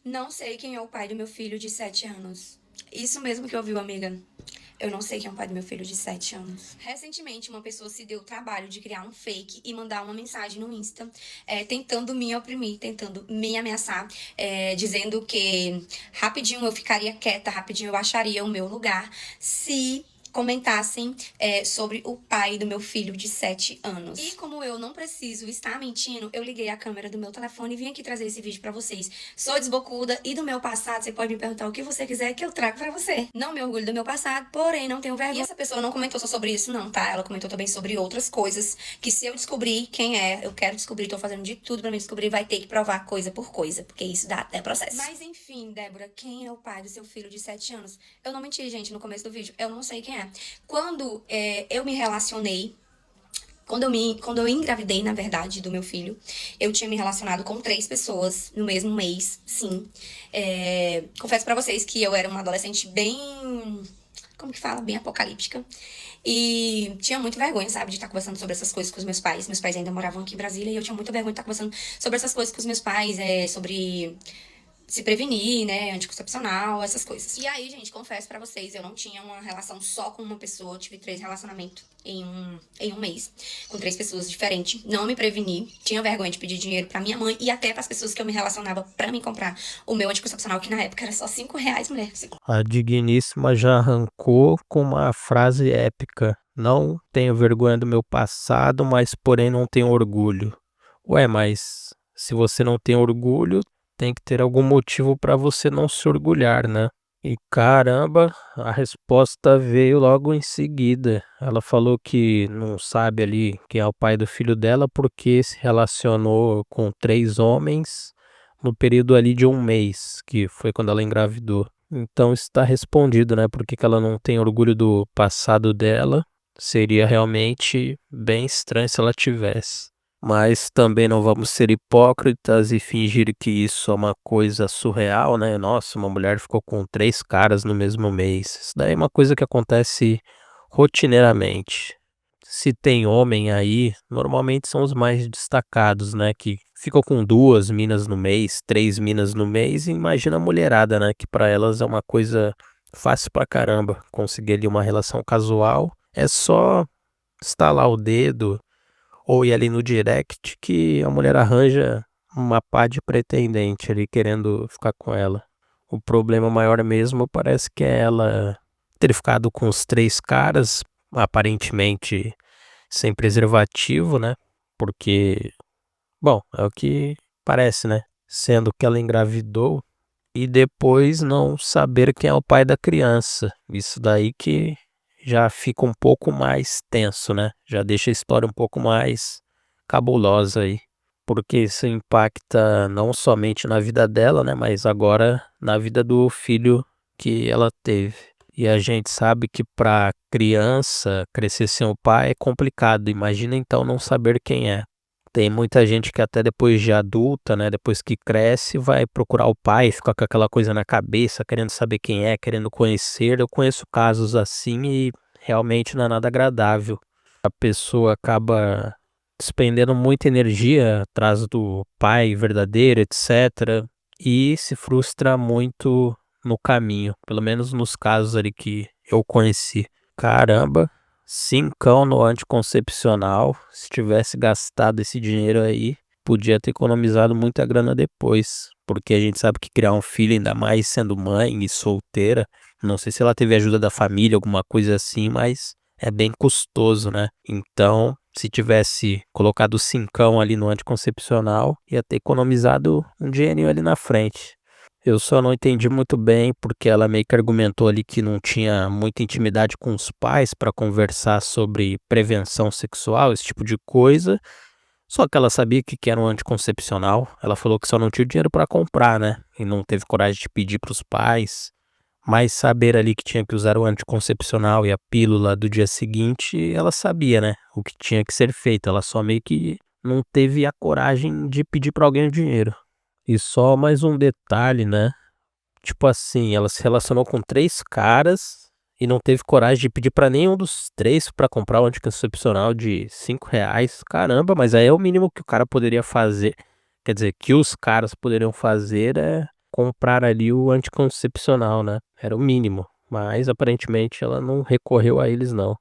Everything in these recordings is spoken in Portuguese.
Não sei quem é o pai do meu filho de 7 anos. Isso mesmo que ouviu, amiga. Eu não sei quem é o pai do meu filho de 7 anos. Recentemente, uma pessoa se deu o trabalho de criar um fake e mandar uma mensagem no Insta, tentando me oprimir, tentando me ameaçar, dizendo que rapidinho eu ficaria quieta, rapidinho eu acharia o meu lugar se comentassem sobre o pai do meu filho de 7 anos. E como eu não preciso estar mentindo, eu liguei a câmera do meu telefone e vim aqui trazer esse vídeo pra vocês. Sou desbocuda e do meu passado, você pode me perguntar o que você quiser que eu trago pra você. Não me orgulho do meu passado, porém não tenho vergonha. E essa pessoa não comentou só sobre isso não, tá? Ela comentou também sobre outras coisas, que se eu descobrir quem é, eu quero descobrir, tô fazendo de tudo pra me descobrir, vai ter que provar coisa por coisa, porque isso dá até processo. Mas enfim, Débora, quem é o pai do seu filho de 7 anos? Eu não menti, gente, no começo do vídeo, eu não sei quem é. Quando eu me relacionei, quando eu engravidei, na verdade, do meu filho, eu tinha me relacionado com 3 pessoas no mesmo mês, sim. Confesso pra vocês que eu era uma adolescente bem, como que fala? Bem apocalíptica. E tinha muito vergonha, sabe, de estar conversando sobre essas coisas com os meus pais. Meus pais ainda moravam aqui em Brasília e eu tinha muita vergonha de estar conversando sobre essas coisas com os meus pais, sobre se prevenir, né, anticoncepcional, essas coisas. E aí, gente, confesso pra vocês, eu não tinha uma relação só com uma pessoa, eu tive 3 relacionamentos em um mês, com 3 pessoas diferentes. Não me preveni, tinha vergonha de pedir dinheiro pra minha mãe e até pras pessoas que eu me relacionava pra me comprar o meu anticoncepcional, que na época era só R$ 5, mulher. A digníssima já arrancou com uma frase épica. Não tenho vergonha do meu passado, mas porém não tenho orgulho. Ué, mas se você não tem orgulho, tem que ter algum motivo para você não se orgulhar, né? E caramba, a resposta veio logo em seguida. Ela falou que não sabe ali quem é o pai do filho dela porque se relacionou com 3 homens no período ali de um mês, que foi quando ela engravidou. Então está respondido, né? Por que que ela não tem orgulho do passado dela? Seria realmente bem estranho se ela tivesse. Mas também não vamos ser hipócritas e fingir que isso é uma coisa surreal, né? Nossa, uma mulher ficou com 3 caras no mesmo mês. Isso daí é uma coisa que acontece rotineiramente. Se tem homem aí, normalmente são os mais destacados, né? Que ficam com 2 minas no mês, 3 minas no mês, e imagina a mulherada, né? Que pra elas é uma coisa fácil pra caramba. Conseguir ali uma relação casual é só estalar o dedo ou ir ali no direct que a mulher arranja uma pá de pretendente ali querendo ficar com ela. O problema maior mesmo parece que é ela ter ficado com os 3 caras, aparentemente sem preservativo, né? Porque, bom, é o que parece, né? Sendo que ela engravidou e depois não saber quem é o pai da criança. Isso daí que já fica um pouco mais tenso, né? Já deixa a história um pouco mais cabulosa aí. Porque isso impacta não somente na vida dela, né? Mas agora na vida do filho que ela teve. E a gente sabe que para criança crescer sem o pai é complicado. Imagina então não saber quem é. Tem muita gente que até depois de adulta, né, depois que cresce, vai procurar o pai, fica com aquela coisa na cabeça, querendo saber quem é, querendo conhecer. Eu conheço casos assim e realmente não é nada agradável. A pessoa acaba despendendo muita energia atrás do pai verdadeiro, etc. E se frustra muito no caminho, pelo menos nos casos ali que eu conheci. Caramba, cincão no anticoncepcional. Se tivesse gastado esse dinheiro aí, podia ter economizado muita grana depois. Porque a gente sabe que criar um filho, ainda mais sendo mãe e solteira, não sei se ela teve ajuda da família, alguma coisa assim, mas é bem custoso, né? Então, se tivesse colocado o cincão ali no anticoncepcional, ia ter economizado um dinheirinho ali na frente. Eu só não entendi muito bem porque ela meio que argumentou ali que não tinha muita intimidade com os pais para conversar sobre prevenção sexual, esse tipo de coisa. Só que ela sabia que era um anticoncepcional. Ela falou que só não tinha dinheiro para comprar, né? E não teve coragem de pedir para os pais. Mas saber ali que tinha que usar o anticoncepcional e a pílula do dia seguinte, ela sabia, né? O que tinha que ser feito. Ela só meio que não teve a coragem de pedir para alguém o dinheiro. E só mais um detalhe, né? Tipo assim, ela se relacionou com 3 caras e não teve coragem de pedir pra nenhum dos 3 pra comprar o anticoncepcional de R$ 5. Caramba, mas aí é o mínimo que o cara poderia fazer. Quer dizer, que os caras poderiam fazer é comprar ali o anticoncepcional, né? Era o mínimo, mas aparentemente ela não recorreu a eles não.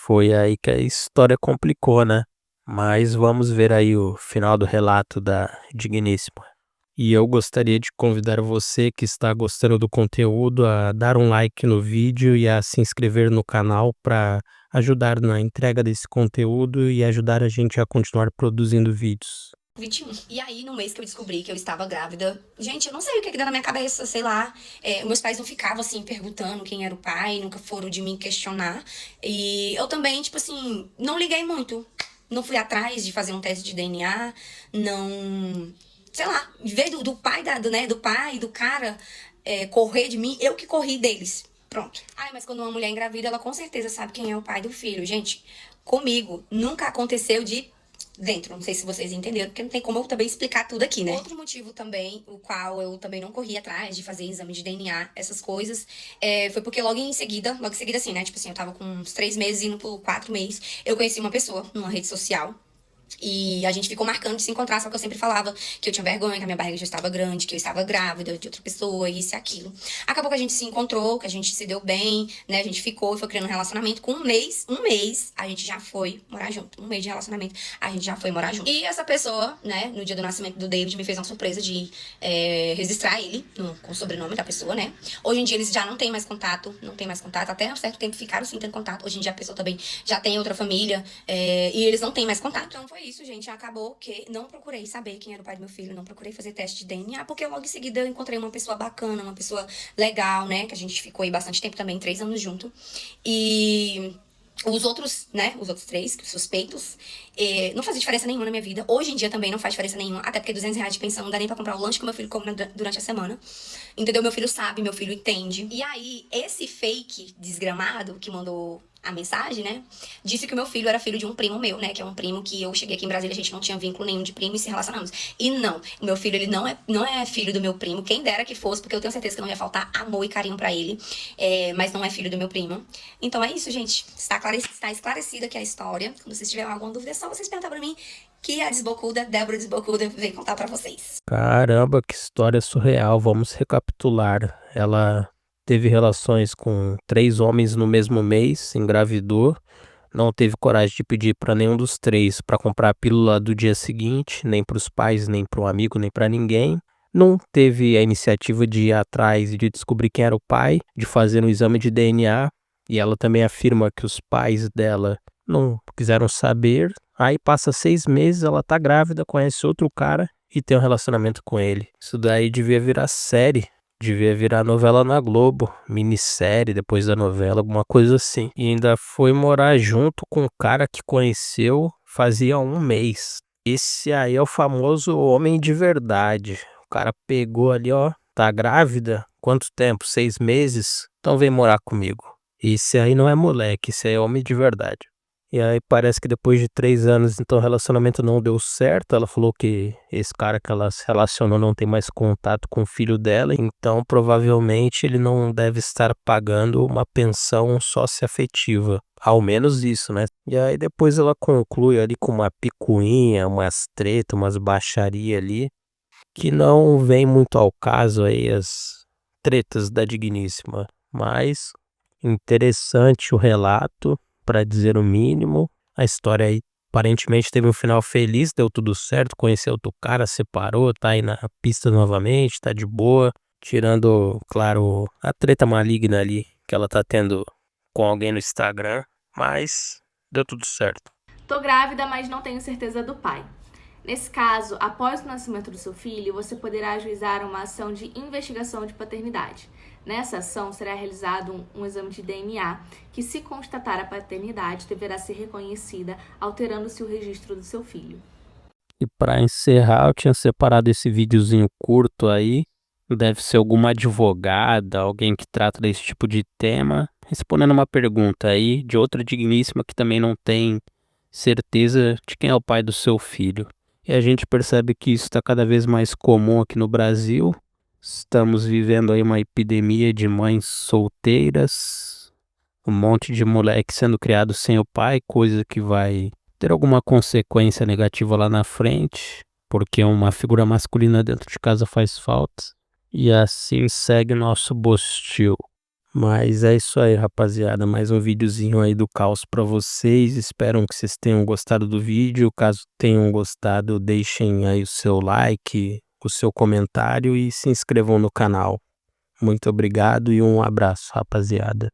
Foi aí que a história complicou, né? Mas vamos ver aí o final do relato da digníssima. E eu gostaria de convidar você que está gostando do conteúdo a dar um like no vídeo e a se inscrever no canal para ajudar na entrega desse conteúdo e ajudar a gente a continuar produzindo vídeos. 21. E aí, no mês que eu descobri que eu estava grávida, gente, eu não sei o que deu na minha cabeça, sei lá. Meus pais não ficavam, assim, perguntando quem era o pai, nunca foram de mim questionar. E eu também, tipo assim, não liguei muito. Não fui atrás de fazer um teste de DNA, não... Sei lá, em vez do pai, do pai, do cara correr de mim, eu que corri deles. Pronto. Ai, mas quando uma mulher engravida, ela com certeza sabe quem é o pai do filho. Gente, comigo nunca aconteceu de dentro. Não sei se vocês entenderam, porque não tem como eu também explicar tudo aqui, né? Outro motivo também, o qual eu também não corri atrás de fazer exame de DNA, essas coisas, foi porque logo em seguida assim, né? Tipo assim, eu tava com uns 3 meses, indo por 4 meses, eu conheci uma pessoa numa rede social. E a gente ficou marcando de se encontrar, só que eu sempre falava que eu tinha vergonha, que a minha barriga já estava grande, que eu estava grávida de outra pessoa, isso e aquilo. Acabou que a gente se encontrou, que a gente se deu bem, né? A gente ficou e foi criando um relacionamento. Com um mês, a gente já foi morar junto. Um mês de relacionamento, a gente já foi morar junto. E essa pessoa, né, no dia do nascimento do David, me fez uma surpresa de registrar ele com o sobrenome da pessoa, né? Hoje em dia eles já não têm mais contato, até um certo tempo ficaram sem ter contato. Hoje em dia a pessoa também já tem outra família, e eles não têm mais contato. Então foi isso, gente. Acabou que não procurei saber quem era o pai do meu filho, não procurei fazer teste de DNA, porque logo em seguida eu encontrei uma pessoa bacana, uma pessoa legal, né? Que a gente ficou aí bastante tempo também, 3 anos junto. E os outros, né? Os outros 3 suspeitos, não fazia diferença nenhuma na minha vida. Hoje em dia também não faz diferença nenhuma, até porque R$200 de pensão não dá nem pra comprar o lanche que meu filho come durante a semana. Entendeu? Meu filho sabe, meu filho entende. E aí, esse fake desgramado que mandou a mensagem, né? Disse que o meu filho era filho de um primo meu, né? Que é um primo que eu cheguei aqui em Brasília, a gente não tinha vínculo nenhum de primo e se relacionamos. E não, o meu filho, ele não é filho do meu primo. Quem dera que fosse, porque eu tenho certeza que não ia faltar amor e carinho pra ele. Mas não é filho do meu primo. Então é isso, gente. Está esclarecida aqui a história. Quando vocês tiverem alguma dúvida, é só vocês perguntar pra mim, que a Desbocuda, Débora Desbocuda, vem contar pra vocês. Caramba, que história surreal. Vamos recapitular. Ela teve relações com 3 homens no mesmo mês, engravidou, não teve coragem de pedir para nenhum dos 3 para comprar a pílula do dia seguinte, nem para os pais, nem para um amigo, nem para ninguém. Não teve a iniciativa de ir atrás e de descobrir quem era o pai, de fazer um exame de DNA, e ela também afirma que os pais dela não quiseram saber. Aí passa 6 meses, ela tá grávida, conhece outro cara e tem um relacionamento com ele. Isso daí devia virar série. Devia virar novela na Globo, minissérie depois da novela, alguma coisa assim. E ainda foi morar junto com um cara que conheceu fazia 1 mês. Esse aí é o famoso homem de verdade. O cara pegou ali, ó, tá grávida? Quanto tempo? 6 meses? Então vem morar comigo. Esse aí não é moleque, esse aí é homem de verdade. E aí parece que depois de 3 anos, então o relacionamento não deu certo. Ela falou que esse cara que ela se relacionou não tem mais contato com o filho dela. Então provavelmente ele não deve estar pagando uma pensão socioafetiva. Ao menos isso, né? E aí depois ela conclui ali com uma picuinha, umas tretas, umas baixaria ali. Que não vem muito ao caso aí as tretas da digníssima. Mas interessante o relato, para dizer o mínimo. A história aí aparentemente teve um final feliz, deu tudo certo, conheceu outro cara, separou, tá aí na pista novamente, tá de boa, tirando, claro, a treta maligna ali que ela tá tendo com alguém no Instagram, mas deu tudo certo. Tô grávida, mas não tenho certeza do pai. Nesse caso, após o nascimento do seu filho, você poderá ajuizar uma ação de investigação de paternidade. Nessa ação, será realizado um exame de DNA, que, se constatar a paternidade, deverá ser reconhecida, alterando-se o registro do seu filho. E para encerrar, eu tinha separado esse videozinho curto aí. Deve ser alguma advogada, alguém que trata desse tipo de tema, respondendo uma pergunta aí de outra digníssima que também não tem certeza de quem é o pai do seu filho. E a gente percebe que isso está cada vez mais comum aqui no Brasil. Estamos vivendo aí uma epidemia de mães solteiras, um monte de moleque sendo criado sem o pai, coisa que vai ter alguma consequência negativa lá na frente, porque uma figura masculina dentro de casa faz falta. E assim segue nosso Bostil. Mas é isso aí, rapaziada. Mais um videozinho aí do caos pra vocês. Espero que vocês tenham gostado do vídeo. Caso tenham gostado, deixem aí o seu like, o seu comentário e se inscrevam no canal. Muito obrigado e um abraço, rapaziada.